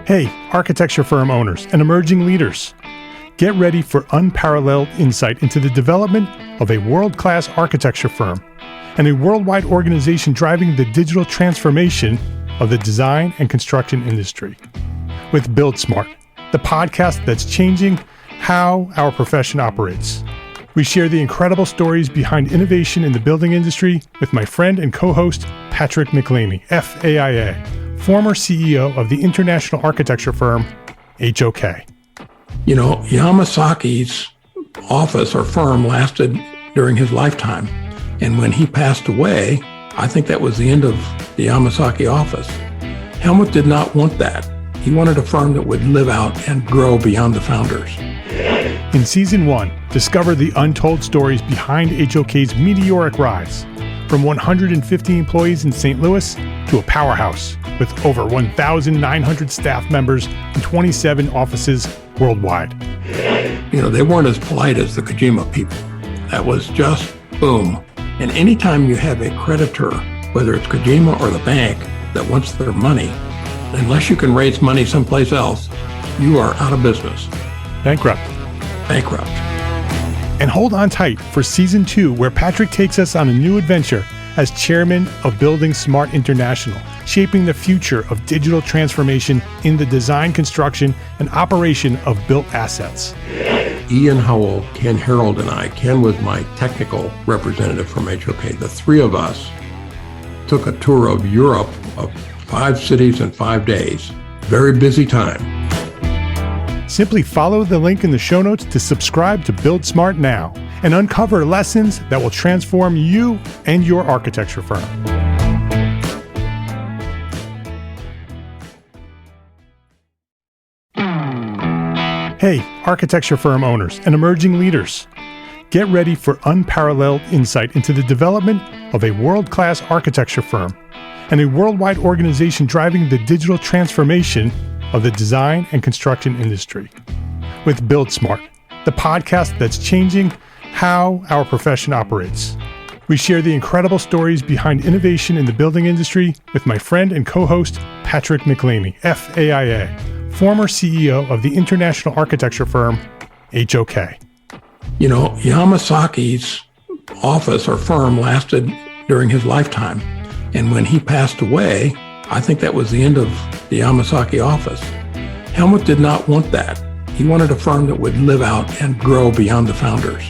Hey, architecture firm owners and emerging leaders. Get ready for unparalleled insight into the development of a world-class architecture firm and a worldwide organization driving the digital transformation of the design and construction industry. With Build Smart, the podcast that's changing how our profession operates. We share the incredible stories behind innovation in the building industry with my friend and co-host, Patrick McLeamy, FAIA, former CEO of the international architecture firm, HOK. You know, Yamasaki's office or firm lasted during his lifetime. And when he passed away, I think that was the end of the Yamasaki office. Helmut did not want that. He wanted a firm that would live out and grow beyond the founders. In Season 1, discover the untold stories behind HOK's meteoric rise, from 150 employees in St. Louis to a powerhouse with over 1,900 staff members and 27 offices worldwide. You know, they weren't as polite as the Kojima people. That was just boom. And anytime you have a creditor, whether it's Kojima or the bank, that wants their money, unless you can raise money someplace else, you are out of business. Bankrupt. And hold on tight for Season 2, where Patrick takes us on a new adventure as chairman of Building Smart International, shaping the future of digital transformation in the design, construction, and operation of built assets. Ian Howell, Ken Harold, and I, Ken was my technical representative from HOK. The three of us took a tour of Europe of 5 cities in 5 days. Very busy time. Simply follow the link in the show notes to subscribe to Build Smart now and uncover lessons that will transform you and your architecture firm. Hey, architecture firm owners and emerging leaders. Get ready for unparalleled insight into the development of a world-class architecture firm and a worldwide organization driving the digital transformation of the design and construction industry. With Build Smart, the podcast that's changing how our profession operates. We share the incredible stories behind innovation in the building industry with my friend and co-host, Patrick McLeamy, FAIA, former CEO of the international architecture firm, HOK. You know, Yamasaki's office or firm lasted during his lifetime. And when he passed away, I think that was the end of the Yamasaki office. Helmut did not want that. He wanted a firm that would live out and grow beyond the founders.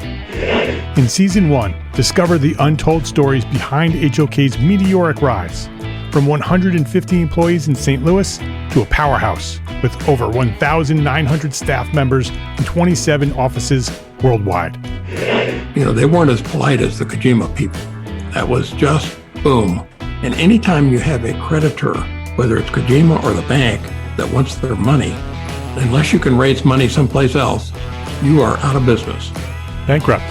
In Season 1, discover the untold stories behind HOK's meteoric rise, from 150 employees in St. Louis to a powerhouse with over 1,900 staff members and 27 offices worldwide. You know, they weren't as polite as the Kojima people. That was just boom. And anytime you have a creditor, whether it's Kojima or the bank, that wants their money, unless you can raise money someplace else, you are out of business. Bankrupt.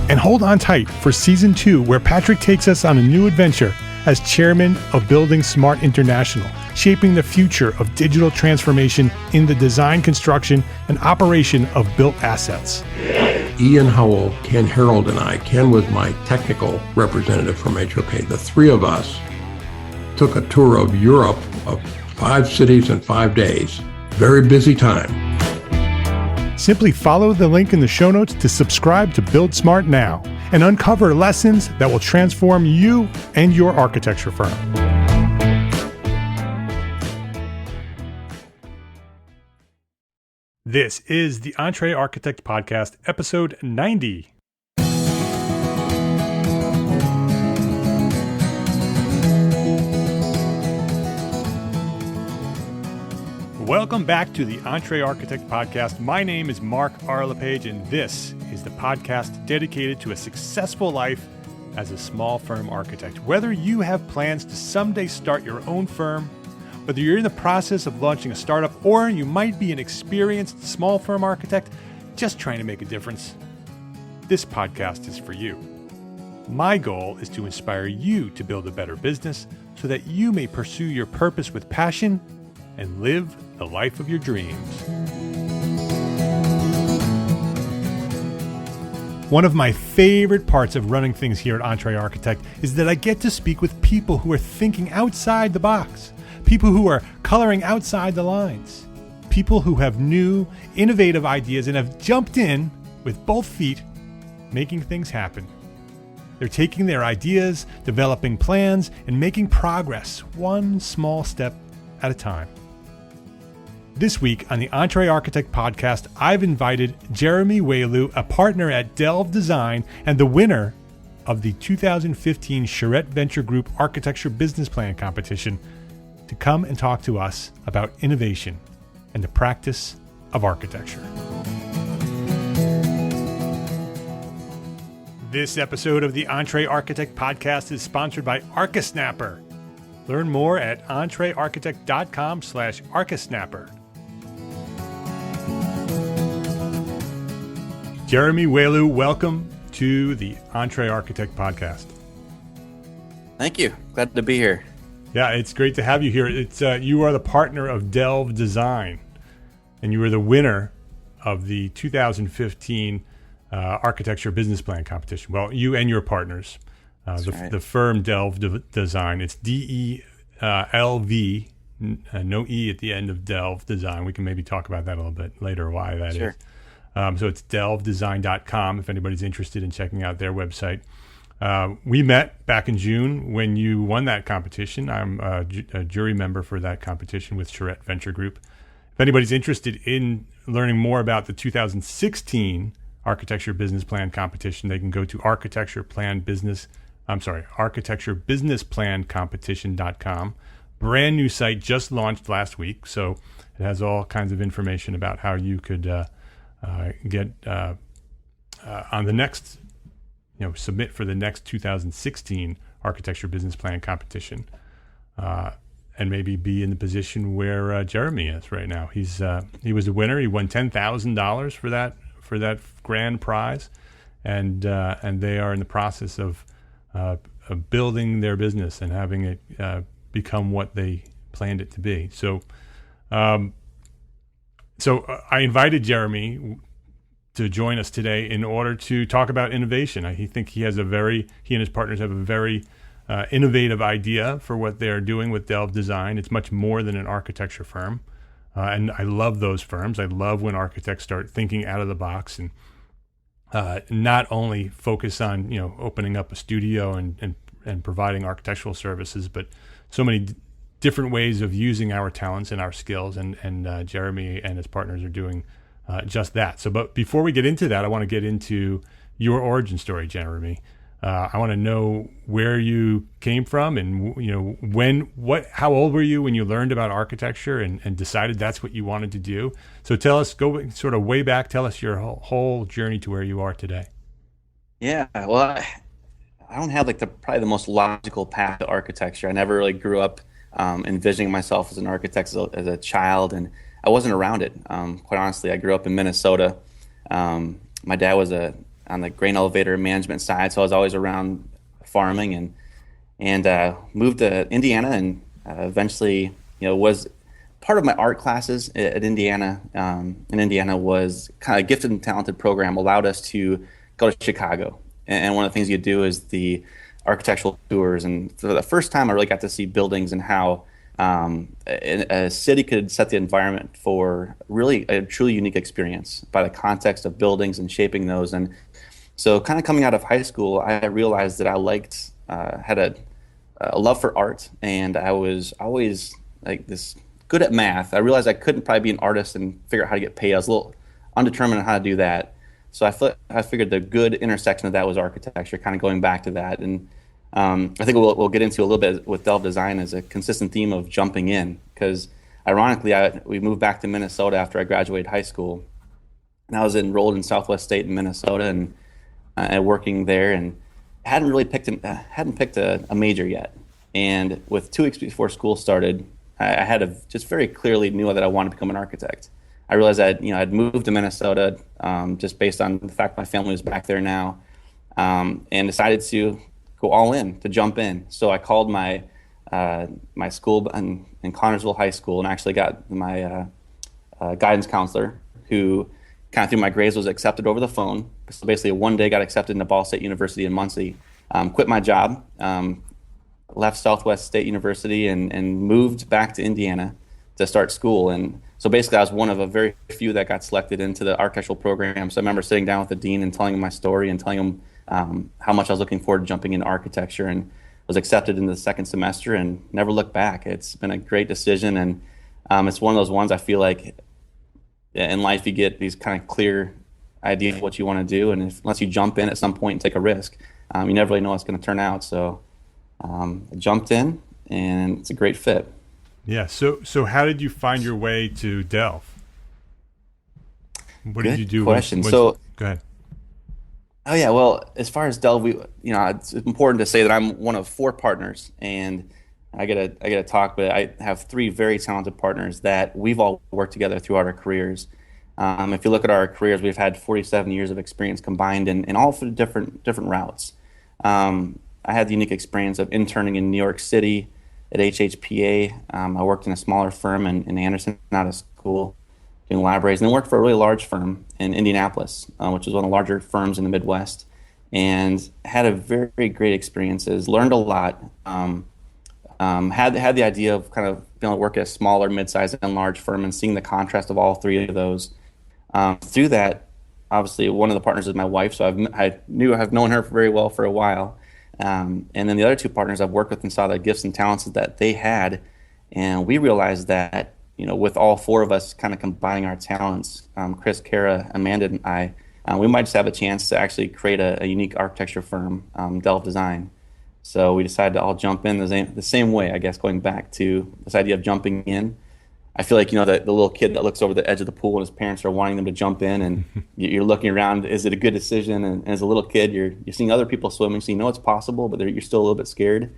And hold on tight for Season 2, where Patrick takes us on a new adventure as chairman of Building Smart International, shaping the future of digital transformation in the design, construction, and operation of built assets. Ian Howell, Ken Harold, and I, Ken was my technical representative from HOK. The three of us took a tour of Europe of 5 cities in 5 days. Very busy time. Simply follow the link in the show notes to subscribe to Build Smart now and uncover lessons that will transform you and your architecture firm. This is the EntreArchitect Podcast, episode 90. Welcome back to the EntreArchitect Podcast. My name is Mark R. LePage, and this is the podcast dedicated to a successful life as a small firm architect. Whether you have plans to someday start your own firm, whether you're in the process of launching a startup, or you might be an experienced small firm architect just trying to make a difference, this podcast is for you. My goal is to inspire you to build a better business so that you may pursue your purpose with passion and live the life of your dreams. One of my favorite parts of running things here at EntreArchitect is that I get to speak with people who are thinking outside the box, people who are coloring outside the lines. People who have new, innovative ideas and have jumped in with both feet, making things happen. They're taking their ideas, developing plans, and making progress one small step at a time. This week on the EntreArchitect Podcast, I've invited Jeremy Welu, a partner at DELV Design and the winner of the 2015 Charrette Venture Group Architecture Business Plan Competition, to come and talk to us about innovation and the practice of architecture. This episode of the EntreArchitect Podcast is sponsored by ArchiSnapper. Learn more at entrearchitect.com/ArchiSnapper. Jeremy Welu, welcome to the EntreArchitect Podcast. Thank you. Glad to be here. Yeah, it's great to have you here. It's you are the partner of DELV Design, and you were the winner of the 2015 Architecture Business Plan Competition. Well, you and your partners, the firm DELV Design. It's DELV, no E at the end of DELV Design. We can maybe talk about that a little bit later, why that is. So it's DELVdesign.com if anybody's interested in checking out their website. We met back in June when you won that competition. I'm a jury member for that competition with Charrette Venture Group. If anybody's interested in learning more about the 2016 Architecture Business Plan Competition, they can go to architecturebusinessplancompetition.com. Brand new site, just launched last week, so it has all kinds of information about how you could get on the next, submit for the next 2016 Architecture Business Plan Competition, and maybe be in the position where Jeremy is right now. He was a winner. He won $10,000 for that grand prize, and they are in the process of building their business and having it become what they planned it to be. So I invited Jeremy to join us today in order to talk about innovation. I think he and his partners have a very innovative idea for what they're doing with DELV Design. It's much more than an architecture firm. And I love those firms. I love when architects start thinking out of the box and not only focus on, opening up a studio and providing architectural services, but so many different ways of using our talents and our skills, and Jeremy and his partners are doing just that. But before we get into that, I want to get into your origin story, Jeremy. I want to know where you came from, and how old were you when you learned about architecture and decided that's what you wanted to do. So tell us, go sort of way back. Tell us your whole journey to where you are today. Yeah, well, I don't have probably the most logical path to architecture. I never really grew up envisioning myself as an architect as a child, and I wasn't around it. Quite honestly, I grew up in Minnesota. My dad was on the grain elevator management side, so I was always around farming, and moved to Indiana, and eventually, was part of my art classes at Indiana. In Indiana was kind of a gifted and talented program, allowed us to go to Chicago, and one of the things you do is the architectural tours, and for the first time I really got to see buildings and how a city could set the environment for really a truly unique experience by the context of buildings and shaping those. And so kind of coming out of high school, I realized that I had a love for art, and I was always good at math. I realized I couldn't probably be an artist and figure out how to get paid. I was a little undetermined on how to do that. So I figured the good intersection of that was architecture, kind of going back to that. And I think we'll get into a little bit with DELV Design as a consistent theme of jumping in, because ironically, we moved back to Minnesota after I graduated high school. And I was enrolled in Southwest State in Minnesota and working there, and hadn't picked a major yet. And with 2 weeks before school started, I had just very clearly knew that I wanted to become an architect. I realized that I'd moved to Minnesota just based on the fact my family was back there now, and decided to go all in, to jump in. So I called my school in Connersville High School, and actually got my guidance counselor, who kind of through my grades was accepted over the phone. So basically, one day got accepted into Ball State University in Muncie. Quit my job, left Southwest State University, and moved back to Indiana. to start school. And so basically I was one of a very few that got selected into the architectural program. So I remember sitting down with the dean and telling him my story and telling him how much I was looking forward to jumping into architecture, and was accepted into the second semester and never looked back. It's been a great decision, and it's one of those ones I feel like in life you get these kind of clear ideas of what you want to do, and unless you jump in at some point and take a risk, you never really know how it's going to turn out. So I jumped in, and it's a great fit. Yeah. So how did you find your way to DELV? What did you do? Question. Go ahead. Oh yeah, well, as far as DELV, it's important to say that I'm one of 4 partners, and I gotta talk, but I have 3 very talented partners that we've all worked together throughout our careers. If you look at our careers, we've had 47 years of experience combined in all for different routes. I had the unique experience of interning in New York City at HHPA. I worked in a smaller firm in Anderson, out of school, doing libraries, and then worked for a really large firm in Indianapolis, which is one of the larger firms in the Midwest, and had a very, very great experiences, learned a lot, had the idea of kind of being able to work at a smaller, mid-sized, and large firm, and seeing the contrast of all 3 of those. Through that, obviously, one of the partners is my wife, so I've known her very well for a while. And then the other 2 partners I've worked with and saw the gifts and talents that they had, and we realized that, with all 4 of us kind of combining our talents, Chris, Kara, Amanda, and I, we might just have a chance to actually create a unique architecture firm, DELV Design. So we decided to all jump in the same way, I guess, going back to this idea of jumping in. I feel like, the little kid that looks over the edge of the pool and his parents are wanting them to jump in, and you're looking around, is it a good decision? And as a little kid, you're seeing other people swimming, so you know it's possible, but you're still a little bit scared.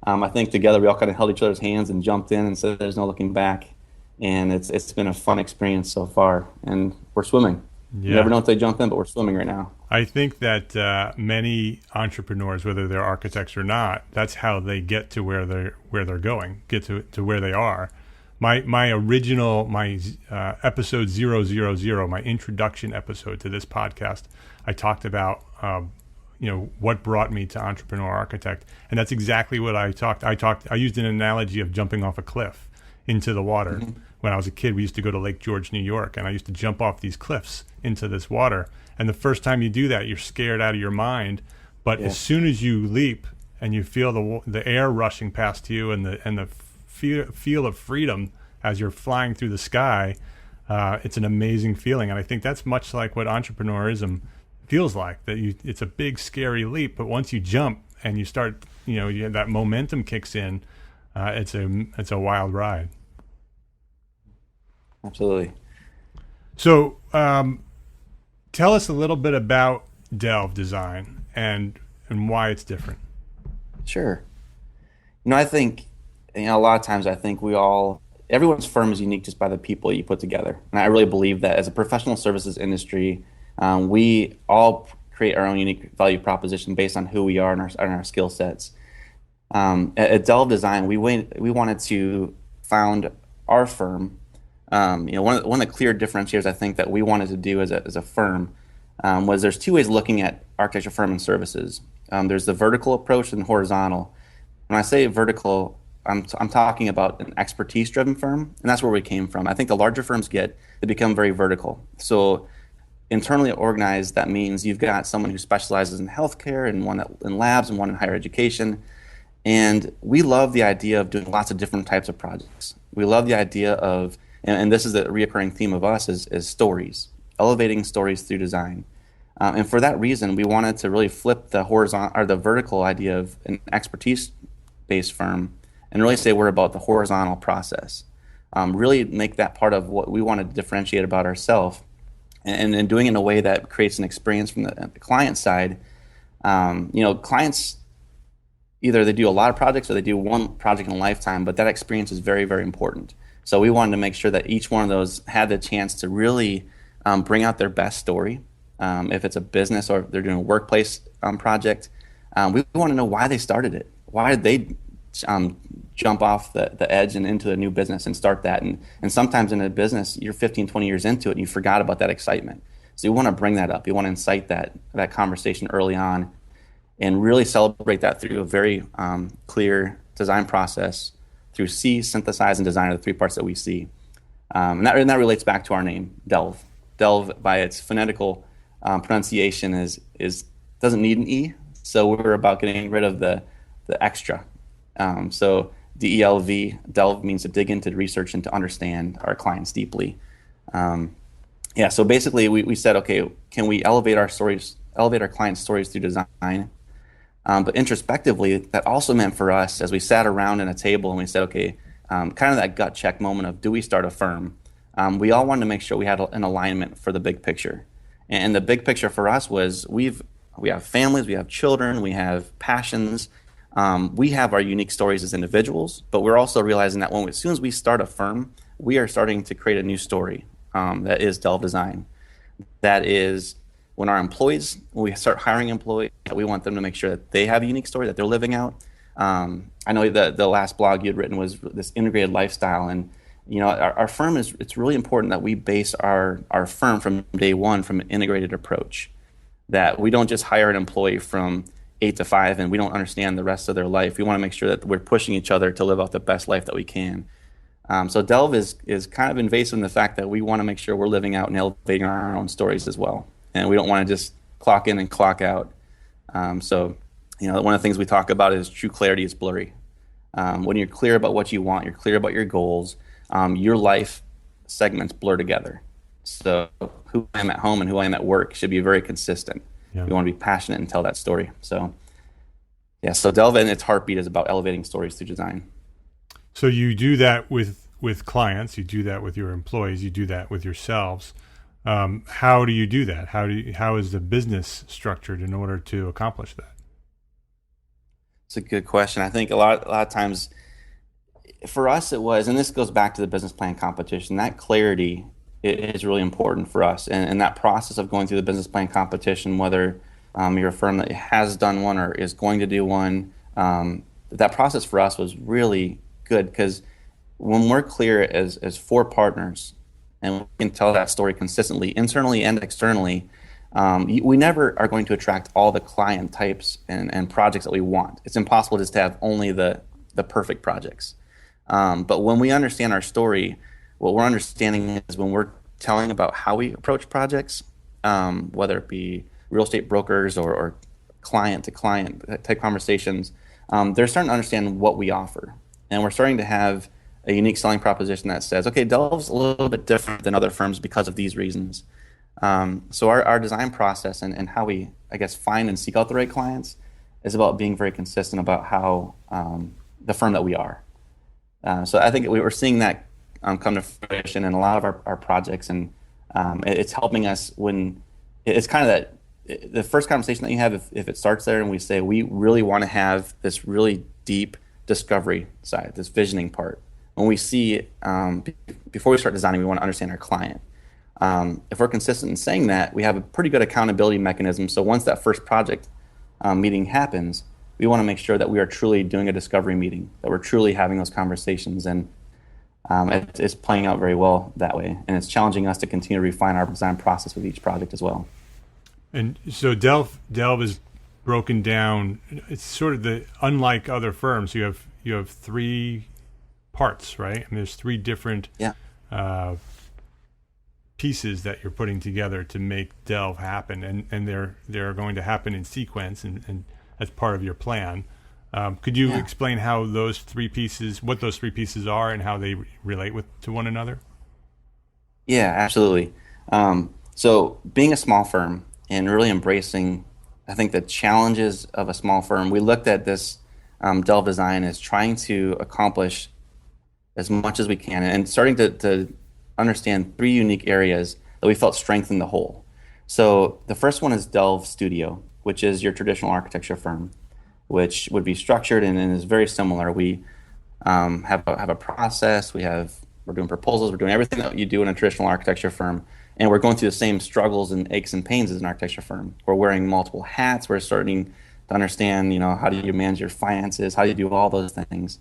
I think together we all kind of held each other's hands and jumped in and said there's no looking back. And it's been a fun experience so far, and we're swimming. Yeah. You never know if they jump in, but we're swimming right now. I think that many entrepreneurs, whether they're architects or not, that's how they get to where they're going, get to where they are. My original episode 000, my introduction episode to this podcast, I talked about what brought me to Entrepreneur Architect, and that's exactly what I talked. I used an analogy of jumping off a cliff into the water. Mm-hmm. When I was a kid, we used to go to Lake George, New York, and I used to jump off these cliffs into this water. And the first time you do that, you're scared out of your mind. But as soon as you leap and you feel the air rushing past you and the feel of freedom as you're flying through the sky, it's an amazing feeling. And I think that's much like what entrepreneurism feels like. That it's a big, scary leap, but once you jump and you start, that momentum kicks in. It's a wild ride. Absolutely. So, tell us a little bit about DELV Design and why it's different. Sure. I think, a lot of times I think everyone's firm is unique just by the people you put together. And I really believe that as a professional services industry, we all create our own unique value proposition based on who we are and our skill sets. At DELV Design, we wanted to found our firm. One of the clear differentiators I think that we wanted to do as a firm was there's 2 ways of looking at architecture firm and services. There's the vertical approach and horizontal. When I say vertical, I'm talking about an expertise-driven firm, and that's where we came from. I think the larger firms they become very vertical. So internally organized, that means you've got someone who specializes in healthcare and one in labs and one in higher education. And we love the idea of doing lots of different types of projects. We love the idea of, and this is a reoccurring theme of us, is stories, elevating stories through design. And for that reason, we wanted to really flip the horizontal or the vertical idea of an expertise-based firm and really say we're about the horizontal process. Really make that part of what we wanted to differentiate about ourselves, and doing it in a way that creates an experience from the client side. Clients, either they do a lot of projects or they do one project in a lifetime, but that experience is very, very important. So we wanted to make sure that each one of those had the chance to really bring out their best story. If it's a business or if they're doing a workplace project, we want to know why they started it. Why did they jump off the edge and into a new business and start that? And sometimes in a business, you're 15, 20 years into it and you forgot about that excitement. So you want to bring that up. You want to incite that conversation early on and really celebrate that through a very clear design process through see, synthesize, and design are the three parts that we see. And that relates back to our name, DELV. DELV, by its phonetical pronunciation, is doesn't need an E. So we're about getting rid of the extra. So DELV, DELV means to dig into, to research, and to understand our clients deeply. So basically we said, okay, can we elevate our clients' stories through design? But introspectively, that also meant for us, as we sat around in a table and we said, okay, kind of that gut check moment of, do we start a firm? We all wanted to make sure we had an alignment for the big picture. And the big picture for us was we have families, we have children, we have passions. We have our unique stories as individuals, but we're also realizing that as soon as we start a firm, we are starting to create a new story that is DELV Design. That is when we start hiring employees, we want them to make sure that they have a unique story that they're living out. I know the last blog you had written was this integrated lifestyle, and our firm it's really important that we base our firm from day one from an integrated approach. That we don't just hire an employee from 8 to 5 and we don't understand the rest of their life. We want to make sure that we're pushing each other to live out the best life that we can. So DELV is kind of invasive in the fact that we want to make sure we're living out and elevating our own stories as well. And we don't want to just clock in and clock out. One of the things we talk about is true clarity is blurry. When you're clear about what you want, you're clear about your goals, your life segments blur together. So who I am at home and who I am at work should be very consistent. Yeah. We want to be passionate and tell that story. So DELV and its heartbeat is about elevating stories through design. So you do that with clients, you do that with your employees, you do that with yourselves. How do you do that? How is the business structured in order to accomplish that? It's a good question. I think a lot of times for us it was, and this goes back to the business plan competition, that clarity is really important for us. And that process of going through the business plan competition, whether you're a firm that has done one or is going to do one, that process for us was really good, because when we're clear as 4 partners and we can tell that story consistently, internally and externally, we never are going to attract all the client types and projects that we want. It's impossible just to have only the perfect projects. But when we understand our story, what we're understanding is when we're telling about how we approach projects, whether it be real estate brokers or client-to-client type conversations, they're starting to understand what we offer. And we're starting to have a unique selling proposition that says, okay, DELV's a little bit different than other firms because of these reasons. So our design process and how we, find and seek out the right clients is about being very consistent about how the firm that we are. So I think we were seeing that come to fruition in a lot of our projects, and it's helping us when it's kind of that the first conversation that you have, if it starts there and we say we really want to have this really deep discovery side, this visioning part. When we see, before we start designing, we want to understand our client. If we're consistent in saying that, we have a pretty good accountability mechanism. So once that first project meeting happens, we want to make sure that we are truly doing a discovery meeting, that we're truly having those conversations, and it's playing out very well that way. And it's challenging us to continue to refine our design process with each project as well. And so DELV is broken down. It's sort of unlike other firms. You have 3 parts, right? And there's 3 different pieces that you're putting together to make DELV happen, and they're going to happen in sequence and as part of your plan. Could you explain how what those 3 pieces are, and how they relate to one another? Yeah, absolutely. So being a small firm and really embracing, I think, the challenges of a small firm, we looked at this DELV Design as trying to accomplish as much as we can and starting to understand 3 unique areas that we felt strengthened the whole. So the first one is DELV Studio, which is your traditional architecture firm, which would be structured and is very similar. We have a process. We're doing proposals. We're doing everything that you do in a traditional architecture firm, and we're going through the same struggles and aches and pains as an architecture firm. We're wearing multiple hats. We're starting to understand, how do you manage your finances? How do you do all those things?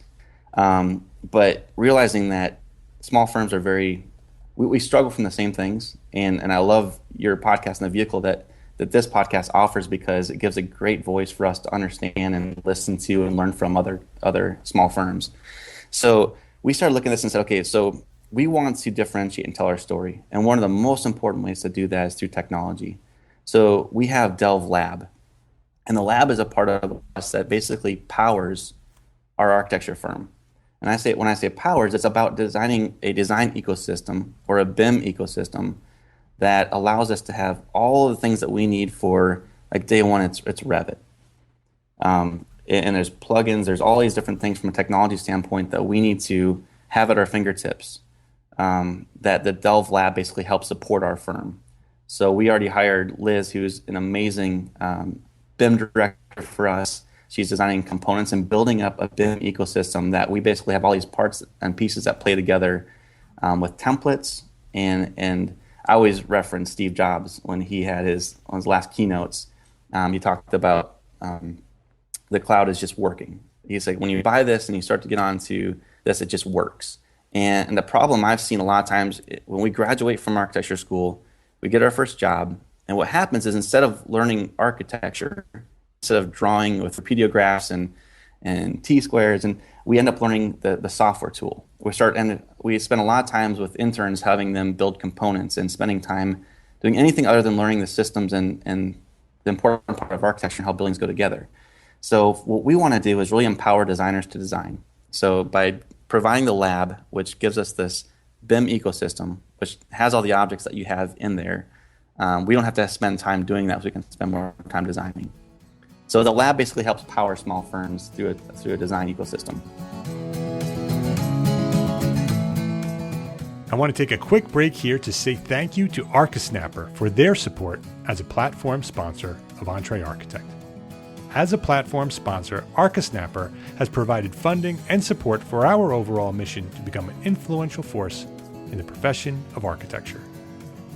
But realizing that small firms are we struggle from the same things, and I love your podcast and the vehicle that this podcast offers, because it gives a great voice for us to understand and listen to and learn from other small firms. So we started looking at this and said, okay, so we want to differentiate and tell our story. And one of the most important ways to do that is through technology. So we have DELV Lab. And the lab is a part of us that basically powers our architecture firm. And when I say powers, it's about designing a design ecosystem or a BIM ecosystem that allows us to have all of the things that we need for, like, day one, it's Revit. And there's plugins, there's all these different things from a technology standpoint that we need to have at our fingertips, that the DELV Lab basically helps support our firm. So we already hired Liz, who's an amazing BIM director for us. She's designing components and building up a BIM ecosystem that we basically have all these parts and pieces that play together with templates. And I always reference Steve Jobs when he had on his last keynotes. He talked about the cloud is just working. He's like, when you buy this and you start to get onto this, it just works. And the problem I've seen a lot of times when we graduate from architecture school, we get our first job, and what happens is instead of learning architecture, instead of drawing with repeatiographs and T-squares, and we end up learning the software tool. We spend a lot of times with interns having them build components and spending time doing anything other than learning the systems and the important part of architecture and how buildings go together. So what we want to do is really empower designers to design. So by providing the lab, which gives us this BIM ecosystem, which has all the objects that you have in there, we don't have to spend time doing that, so we can spend more time designing. So the lab basically helps power small firms through a design ecosystem. I want to take a quick break here to say thank you to ArchiSnapper for their support as a platform sponsor of EntreArchitect. As a platform sponsor, ArchiSnapper has provided funding and support for our overall mission to become an influential force in the profession of architecture.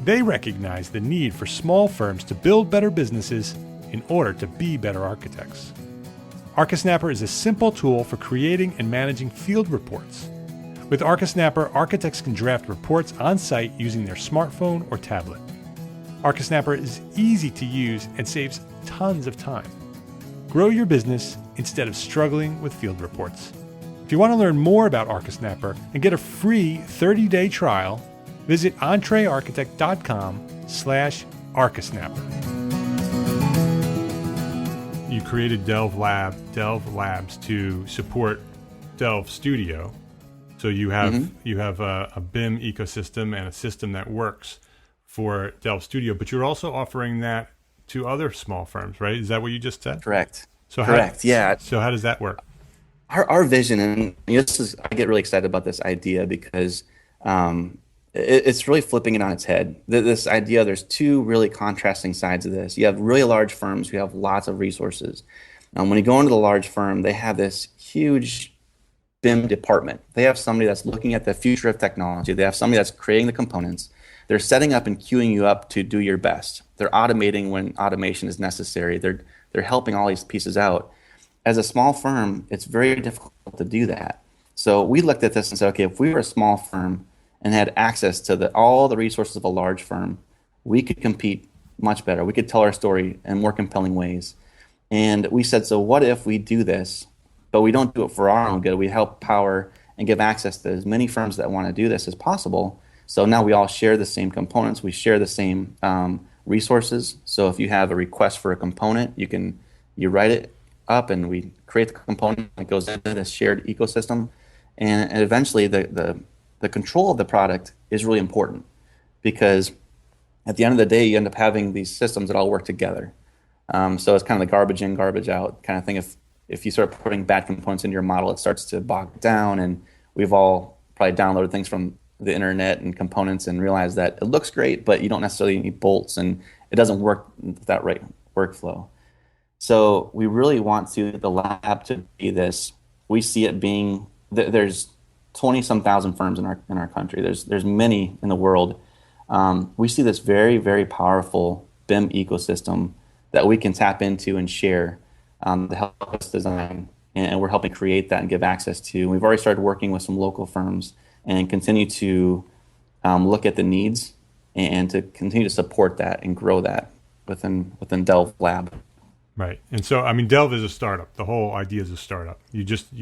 They recognize the need for small firms to build better businesses in order to be better architects. ArchiSnapper is a simple tool for creating and managing field reports. With ArchiSnapper, architects can draft reports on site using their smartphone or tablet. ArchiSnapper is easy to use and saves tons of time. Grow your business instead of struggling with field reports. If you want to learn more about ArchiSnapper and get a free 30-day trial, visit EntreArchitect.com/ArchiSnapper. You created DELV Labs to support DELV Studio. So you have a BIM ecosystem and a system that works for DELV Studio, but you're also offering that to other small firms, right? Is that what you just said? Correct. Correct. Yeah. So how does that work? Our vision, and I get really excited about this idea because it's really flipping it on its head. This idea, there's two really contrasting sides of this. You have really large firms who have lots of resources. When you go into the large firm, they have this huge BIM department. They have somebody that's looking at the future of technology. They have somebody that's creating the components. They're setting up and queuing you up to do your best. They're automating when automation is necessary. They're helping all these pieces out. As a small firm, it's very difficult to do that. So we looked at this and said, okay, if we were a small firm and had access to all the resources of a large firm, we could compete much better. We could tell our story in more compelling ways. And we said, so what if we do this, but we don't do it for our own good? We help power and give access to as many firms that want to do this as possible. So now we all share the same components. We share the same resources. So if you have a request for a component, you write it up and we create the component that goes into this shared ecosystem. And eventually the control of the product is really important because at the end of the day, you end up having these systems that all work together. So it's kind of the garbage in, garbage out kind of thing. If you start putting bad components into your model, it starts to bog down. And we've all probably downloaded things from the internet and components and realize that it looks great, but you don't necessarily need bolts and it doesn't work with that right workflow. So we really want the lab to be this. We see it being, there's 20-some thousand firms in our country. There's many in the world. We see this very, very powerful BIM ecosystem that we can tap into and share to help us design. And we're helping create that and give access to. We've already started working with some local firms and continue to look at the needs and to continue to support that and grow that within DELV Lab. Right. And so, I mean, DELV is a startup. The whole idea is a startup. You just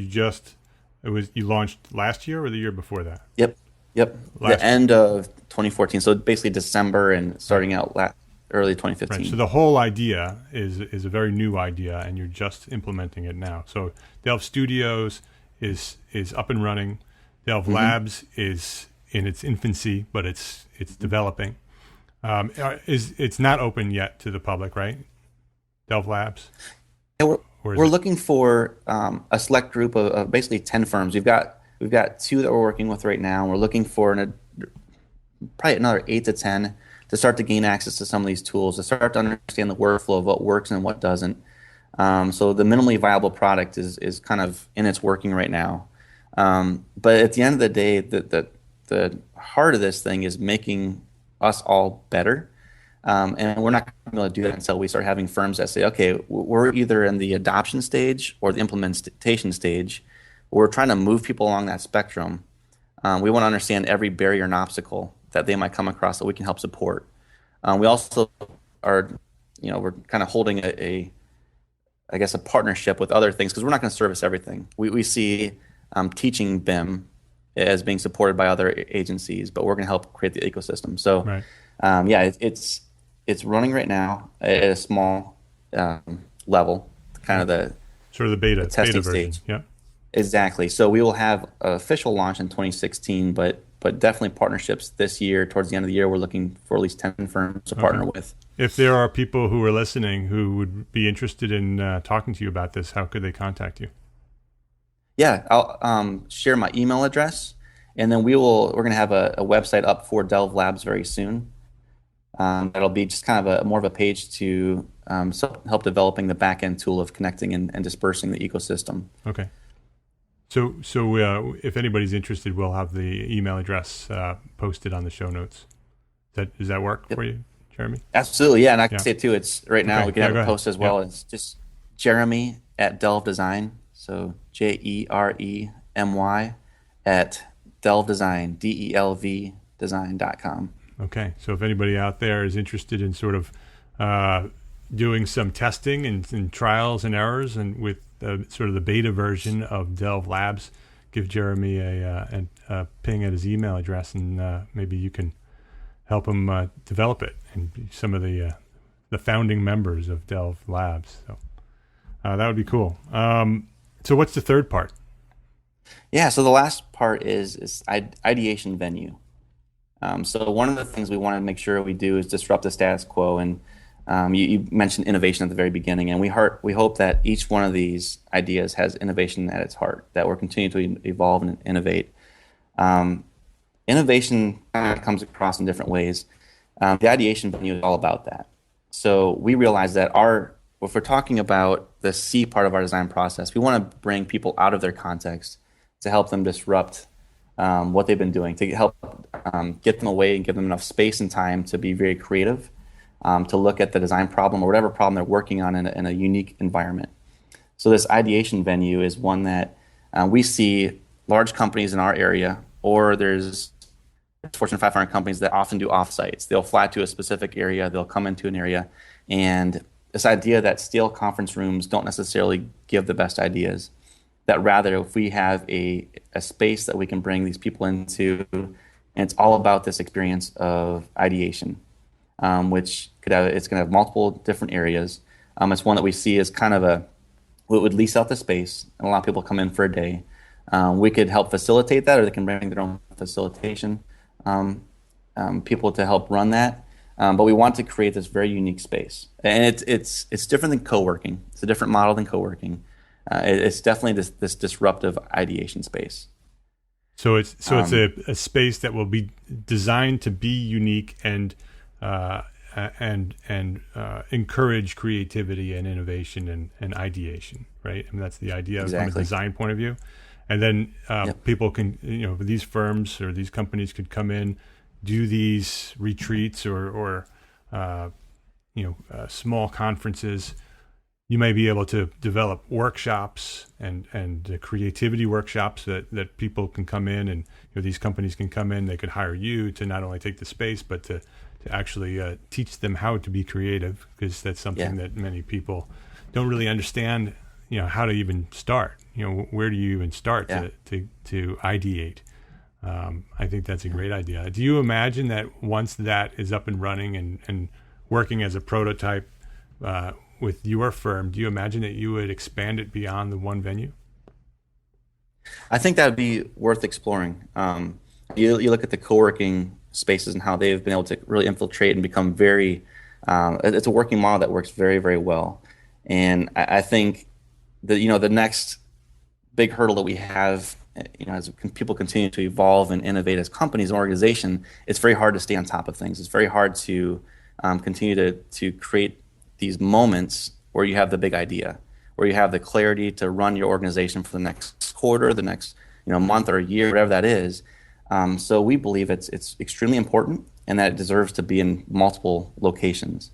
You launched last year or the year before that? Yep. The end of 2014. So basically December and starting out early 2015. Right. So the whole idea is a very new idea, and you're just implementing it now. So DELV Studios is up and running. DELV Labs is in its infancy, but it's developing. It's not open yet to the public, right? DELV Labs. Yeah, we're looking for a select group of basically 10 firms. We've got 2 that we're working with right now. We're looking for probably another 8 to 10 to start to gain access to some of these tools, to start to understand the workflow of what works and what doesn't. So the minimally viable product is kind of in its working right now. But at the end of the day, the heart of this thing is making us all better. And we're not going to be able to do that until we start having firms that say, okay, we're either in the adoption stage or the implementation stage. We're trying to move people along that spectrum. We want to understand every barrier and obstacle that they might come across that we can help support. We also are, we're kind of holding a partnership with other things, because we're not going to service everything. We see teaching BIM as being supported by other agencies, but we're going to help create the ecosystem. So, right. It's running right now at a small level, kind of the sort of the beta testing version. stage. Yeah. Exactly. So we will have an official launch in 2016, but definitely partnerships this year. Towards the end of the year, we're looking for at least 10 firms to partner with. If there are people who are listening who would be interested in talking to you about this, how could they contact you? Yeah, I'll share my email address, and then we're going to have a website up for DELV Labs very soon. That'll be just kind of more of a page to help developing the back-end tool of connecting and dispersing the ecosystem. Okay. So if anybody's interested, we'll have the email address posted on the show notes. Does that work for you, Jeremy? Absolutely, yeah. And I can say too, it's right now we can have a post as well. Yeah. It's just Jeremy at DELV Design. So Jeremy at DELV Design, DELV Design.com. Okay, so if anybody out there is interested in sort of doing some testing and trials and errors, and with sort of the beta version of DELV Labs, give Jeremy a ping at his email address, and maybe you can help him develop it, and be some of the founding members of DELV Labs. So that would be cool. So what's the third part? Yeah, so the last part is ideation venue. So one of the things we want to make sure we do is disrupt the status quo. And you mentioned innovation at the very beginning, and we hope that each one of these ideas has innovation at its heart, that we're continuing to evolve and innovate. Innovation kind of comes across in different ways. The ideation venue is all about that. So we realize that if we're talking about the C part of our design process, we want to bring people out of their context to help them disrupt what they've been doing, to help get them away and give them enough space and time to be very creative, to look at the design problem or whatever problem they're working on in a unique environment. So this ideation venue is one that we see large companies in our area, or there's Fortune 500 companies that often do offsites. They'll fly to a specific area, they'll come into an area, and this idea that stale conference rooms don't necessarily give the best ideas, that rather if we have a space that we can bring these people into, and it's all about this experience of ideation, which it's going to have multiple different areas. It's one that we see as kind of we would lease out the space and allow people to come in for a day. We could help facilitate that, or they can bring their own facilitation people to help run that. But we want to create this very unique space, and it's different than co-working. It's a different model than co-working. It's definitely this disruptive ideation space. So it's a space that will be designed to be unique and encourage creativity and innovation and ideation, right? I mean, that's the idea from a design point of view. And then people can, these firms or these companies could come in, do these retreats or small conferences. You may be able to develop workshops and creativity workshops that people can come in, and these companies can come in. They could hire you to not only take the space, but to actually teach them how to be creative, because that's something that many people don't really understand, how to even start. where do you even start Yeah. to ideate? I think that's a great idea. Do you imagine that once that is up and running and working as a prototype with your firm, do you imagine that you would expand it beyond the one venue? I think that would be worth exploring. You look at the co-working spaces and how they've been able to really infiltrate and become very, it's a working model that works very, very well. And I think that, the next big hurdle that we have, as people continue to evolve and innovate as companies and organization, it's very hard to stay on top of things. It's very hard to continue to create these moments where you have the big idea, where you have the clarity to run your organization for the next quarter, the next month or a year, whatever that is. So we believe it's extremely important and that it deserves to be in multiple locations.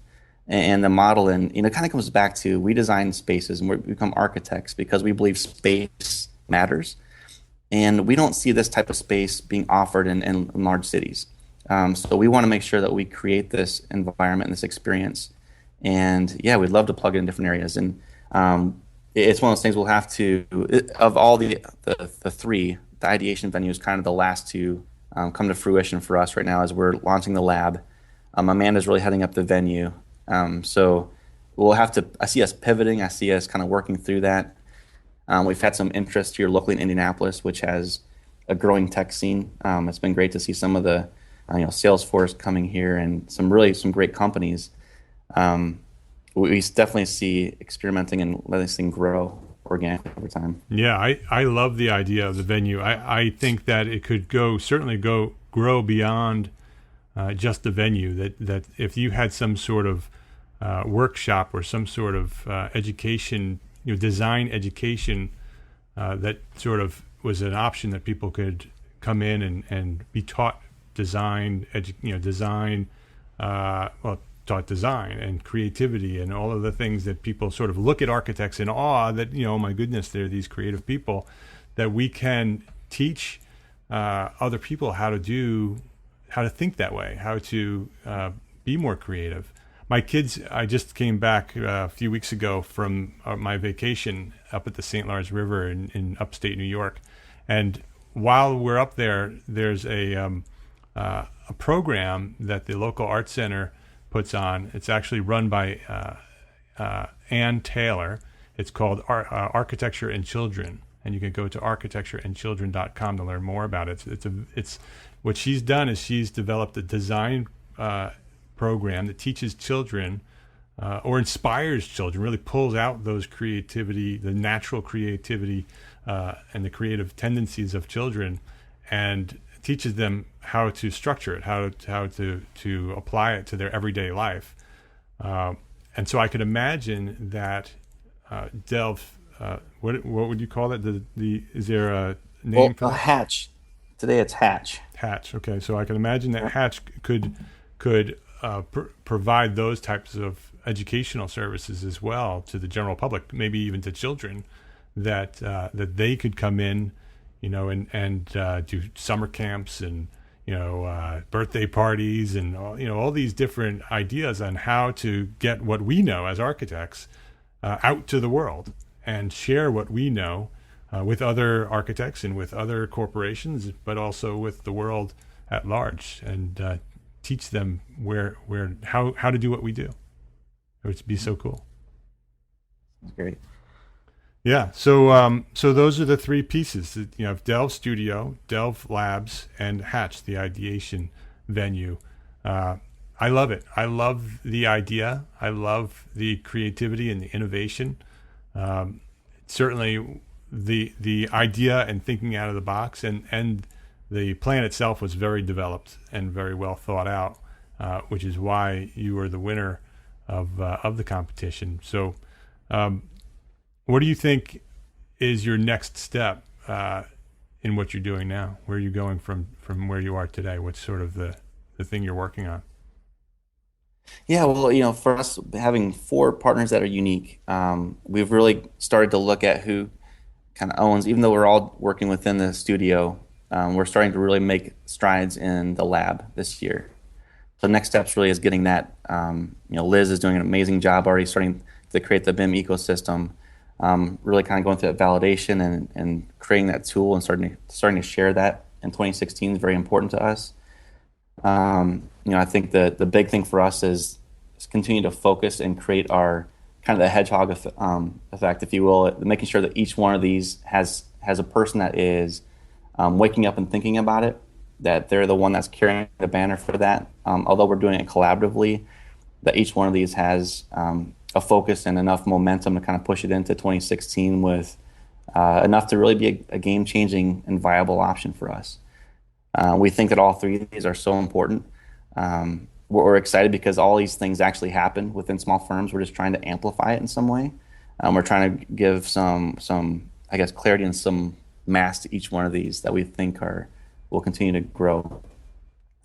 And the model, and it kind of comes back to, we design spaces and we become architects because we believe space matters. And we don't see this type of space being offered in large cities. So we want to make sure that we create this environment and this experience. And yeah, we'd love to plug it in different areas. And it's one of those things we'll have to, of all the three, the ideation venue is kind of the last to come to fruition for us right now as we're launching the lab. Amanda's really heading up the venue. So we'll have to, I see us pivoting, I see us kind of working through that. We've had some interest here locally in Indianapolis, which has a growing tech scene. It's been great to see some of the Salesforce coming here and some great companies. We definitely see experimenting and letting this thing grow organically over time. Yeah, I love the idea of the venue. I think that it could certainly grow beyond just the venue. That if you had some sort of workshop or some sort of education, design education, that sort of was an option that people could come in and be taught design, taught design and creativity and all of the things that people sort of look at architects in awe that, oh my goodness, they're these creative people, that we can teach other people how to think that way, how to be more creative. My kids, I just came back a few weeks ago from my vacation up at the St. Lawrence River in upstate New York. And while we're up there, there's a program that the local art center puts on. It's actually run by Ann Taylor. It's called Architecture and Children. And you can go to architectureandchildren.com to learn more about it. It's what she's done is she's developed a design program that teaches children or inspires children, really pulls out those creativity, the natural creativity and the creative tendencies of children, and teaches them how to structure it, how to apply it to their everyday life. And so I could imagine that DELV, what would you call it? Is there a name for that? Hatch. Today it's Hatch. Hatch. Okay, so I can imagine that Hatch could provide those types of educational services as well to the general public, maybe even to children, that they could come in, and do summer camps and birthday parties and all these different ideas on how to get what we know as architects out to the world and share what we know with other architects and with other corporations, but also with the world at large, and teach them how to do what we do. It would be so cool. That's great. Yeah. So those are the three pieces. You have DELV Studio, DELV Labs, and Hatch, the ideation venue. I love it. I love the idea. I love the creativity and the innovation. Certainly the idea and thinking out of the box, and the plan itself was very developed and very well thought out, which is why you were the winner of the competition. So what do you think is your next step in what you're doing now? Where are you going from where you are today? What's sort of the thing you're working on? Yeah, well, for us, having 4 partners that are unique, we've really started to look at who kind of owns, even though we're all working within the studio, we're starting to really make strides in the lab this year. So next steps really is getting that, Liz is doing an amazing job already starting to create the BIM ecosystem. really kind of going through that validation and creating that tool and starting to share that in 2016 is very important to us. I think the big thing for us is continue to focus and create our kind of the hedgehog effect, if you will, making sure that each one of these has a person that is waking up and thinking about it, that they're the one that's carrying the banner for that. Although we're doing it collaboratively, that each one of these has a focus and enough momentum to kind of push it into 2016 with enough to really be a game-changing and viable option for us. We think that all three of these are so important. We're excited because all these things actually happen within small firms. We're just trying to amplify it in some way. We're trying to give some I guess, clarity and some mass to each one of these that we think will continue to grow.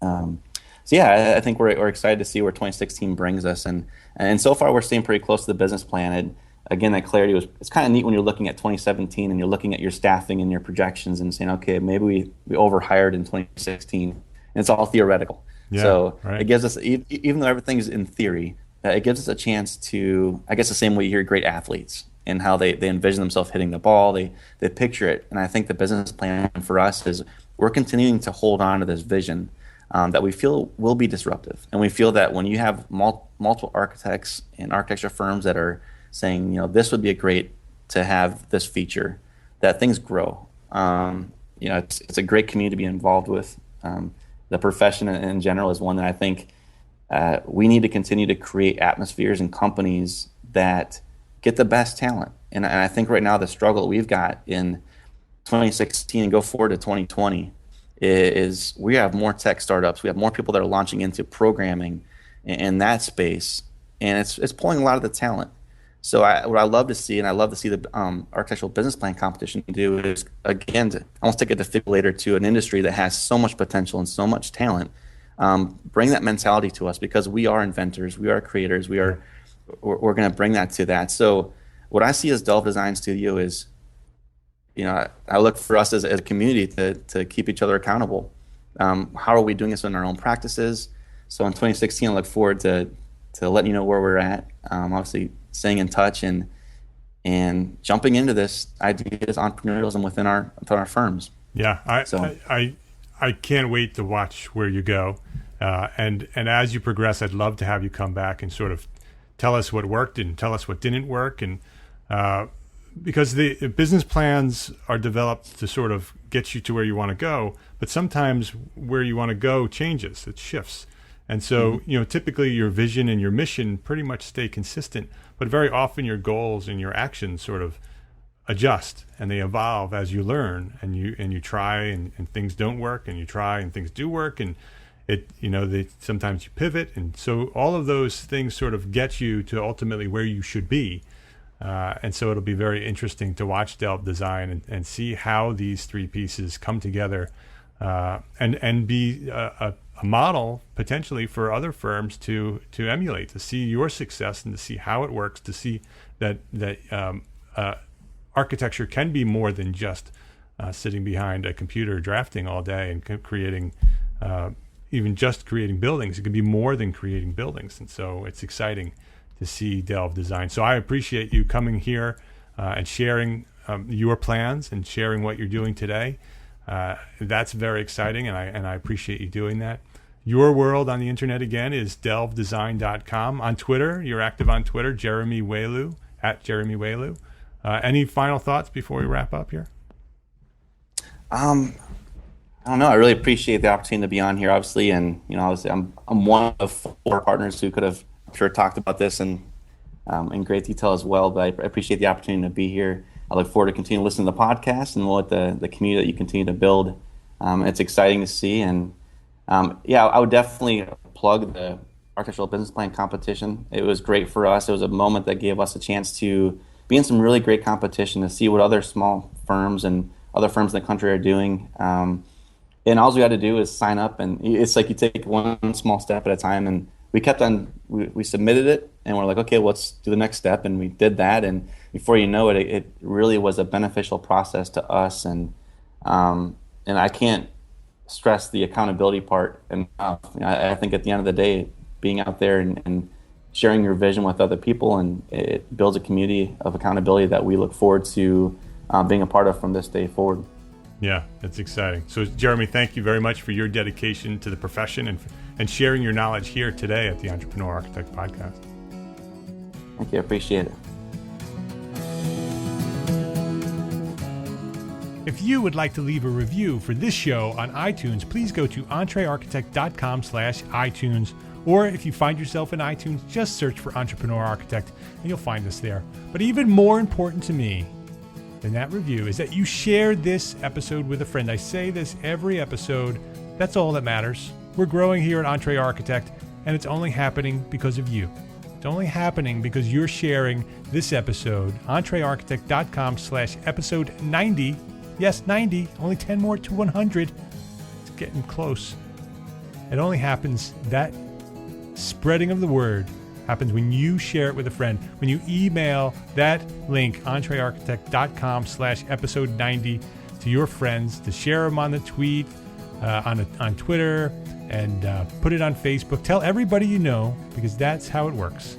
I think we're excited to see where 2016 brings us, and so far we're staying pretty close to the business plan. And again, that clarity it's kind of neat when you're looking at 2017 and you're looking at your staffing and your projections and saying, okay, maybe we overhired in 2016, and it's all theoretical. Yeah, so right. It gives us, even though everything's in theory, it gives us a chance to, I guess, the same way you hear great athletes and how they envision themselves hitting the ball, they picture it. And I think the business plan for us is we're continuing to hold on to this vision that we feel will be disruptive. And we feel that when you have multiple architects and architecture firms that are saying, this would be great to have this feature, that things grow. It's a great community to be involved with. The profession in general is one that I think we need to continue to create atmospheres and companies that get the best talent. And I think right now the struggle that we've got in 2016 and go forward to 2020 is we have more tech startups. We have more people that are launching into programming in that space, and it's pulling a lot of the talent. So what I love to see, and I love to see the architectural business plan competition do, is, again, to almost take a defibrillator to an industry that has so much potential and so much talent. Bring that mentality to us, because we are inventors, we are creators, we're going to bring that to that. So what I see as DELV Design Studio is, I look for us as a community to keep each other accountable. How are we doing this in our own practices? So in 2016, I look forward to letting you know where we're at. Obviously, staying in touch and jumping into this ideas, entrepreneurialism within our firms. Yeah, I can't wait to watch where you go. And as you progress, I'd love to have you come back and sort of tell us what worked and tell us what didn't work. And because the business plans are developed to sort of get you to where you want to go, but sometimes where you want to go changes, it shifts. And so, typically your vision and your mission pretty much stay consistent, but very often your goals and your actions sort of adjust and they evolve as you learn, and you try and things don't work, and you try and things do work, and sometimes you pivot. And so all of those things sort of get you to ultimately where you should be. And so it'll be very interesting to watch DELV Design and see how these three pieces come together and be a model potentially for other firms to emulate, to see your success and to see how it works, to see that architecture can be more than just sitting behind a computer drafting all day and creating even just creating buildings. It can be more than creating buildings. And so it's exciting to see DELV Design. So I appreciate you coming here and sharing your plans and sharing what you're doing today. That's very exciting, and I appreciate you doing that. Your world on the internet, again, is delvdesign.com. On Twitter, you're active on Twitter, Jeremy Welu, at Jeremy Welu. Any final thoughts before we wrap up here? I don't know. I really appreciate the opportunity to be on here, obviously, and obviously, I'm one of 4 partners who could have, I'm sure, talked about this in great detail as well. But I appreciate the opportunity to be here. I look forward to continue listening to the podcast and what the community that you continue to build. It's exciting to see, and I would definitely plug the architectural business plan competition. It was great for us. It was a moment that gave us a chance to be in some really great competition, to see what other small firms and other firms in the country are doing. And all we had to do is sign up, and it's like you take one small step at a time. And we kept on, we submitted it, and we're like, okay, let's do the next step. And we did that. And before you know it, it really was a beneficial process to us. And I can't stress the accountability part enough. I think at the end of the day, being out there and sharing your vision with other people, and it builds a community of accountability that we look forward to being a part of from this day forward. Yeah, that's exciting. So, Jeremy, thank you very much for your dedication to the profession and sharing your knowledge here today at the Entrepreneur Architect Podcast. Thank you. I appreciate it. If you would like to leave a review for this show on iTunes, please go to EntreArchitect.com/iTunes. Or if you find yourself in iTunes, just search for Entrepreneur Architect and you'll find us there. But even more important to me than that review is that you share this episode with a friend. I say this every episode. That's all that matters. We're growing here at EntreArchitect, and it's only happening because of you. It's only happening because you're sharing this episode. EntreArchitect.com/episode 90. Yes, 90. Only 10 more to 100. It's getting close. It only happens, that spreading of the word happens when you share it with a friend. When you email that link, EntreArchitect.com/episode 90, to your friends, to share them on the tweet, on Twitter, and put it on Facebook. Tell everybody you know, because that's how it works.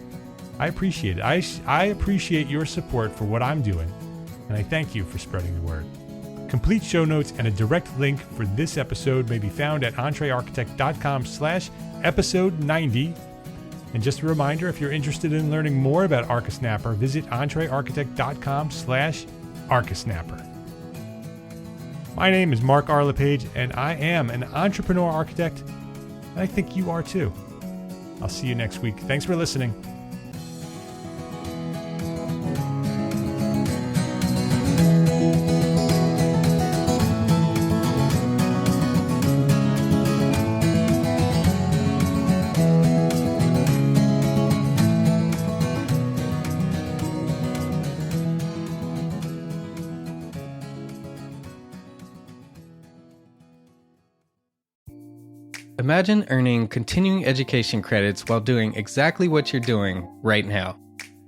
I appreciate it. I appreciate your support for what I'm doing, and I thank you for spreading the word. Complete show notes and a direct link for this episode may be found at EntreArchitect.com/episode 90. And just a reminder, if you're interested in learning more about ArchiSnapper, visit EntreArchitect.com/ArchiSnapper. My name is Mark R. LePage, and I am an entrepreneur architect, and I think you are too. I'll see you next week. Thanks for listening. Imagine earning continuing education credits while doing exactly what you're doing right now.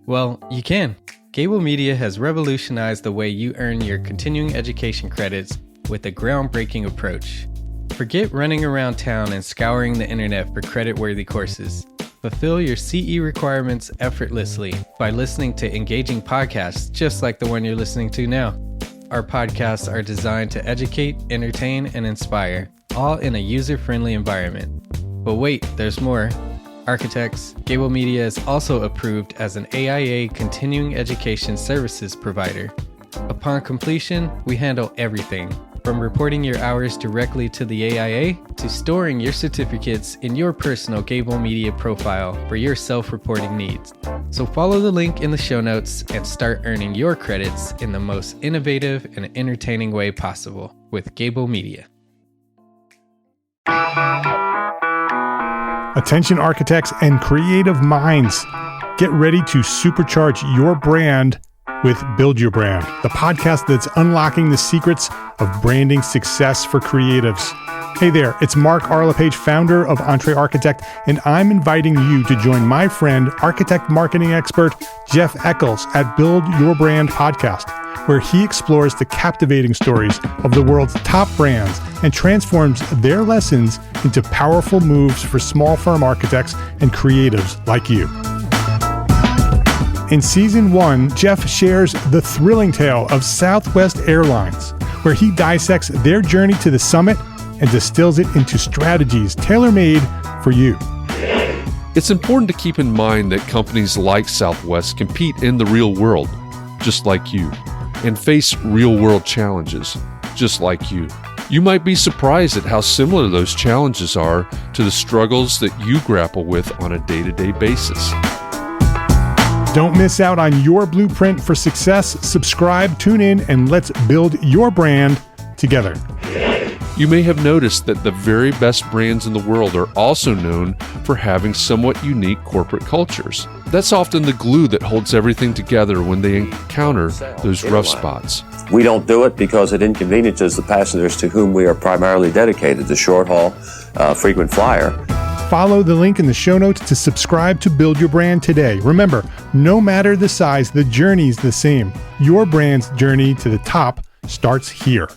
Well, you can. Gable Media has revolutionized the way you earn your continuing education credits with a groundbreaking approach. Forget running around town and scouring the internet for credit-worthy courses. Fulfill your CE requirements effortlessly by listening to engaging podcasts just like the one you're listening to now. Our podcasts are designed to educate, entertain, and inspire, all in a user-friendly environment. But wait, there's more. Architects, Gable Media is also approved as an AIA continuing education services provider. Upon completion, we handle everything, from reporting your hours directly to the AIA to storing your certificates in your personal Gable Media profile for your self-reporting needs. So follow the link in the show notes and start earning your credits in the most innovative and entertaining way possible with Gable Media. Attention architects and creative minds, get ready to supercharge your brand with Build Your Brand, the podcast that's unlocking the secrets of branding success for creatives. Hey there, it's Mark R. LePage, founder of EntreArchitect, and I'm inviting you to join my friend, architect marketing expert Jeff Eccles at Build Your Brand Podcast, where he explores the captivating stories of the world's top brands and transforms their lessons into powerful moves for small firm architects and creatives like you. In Season 1, Jeff shares the thrilling tale of Southwest Airlines, where he dissects their journey to the summit and distills it into strategies tailor-made for you. It's important to keep in mind that companies like Southwest compete in the real world, just like you, and face real-world challenges, just like you. You might be surprised at how similar those challenges are to the struggles that you grapple with on a day-to-day basis. Don't miss out on your blueprint for success. Subscribe, tune in, and let's build your brand together. You may have noticed that the very best brands in the world are also known for having somewhat unique corporate cultures. That's often the glue that holds everything together when they encounter those rough spots. We don't do it because it inconveniences the passengers to whom we are primarily dedicated, the short haul, frequent flyer. Follow the link in the show notes to subscribe to Build Your Brand today. Remember, no matter the size, the journey's the same. Your brand's journey to the top starts here.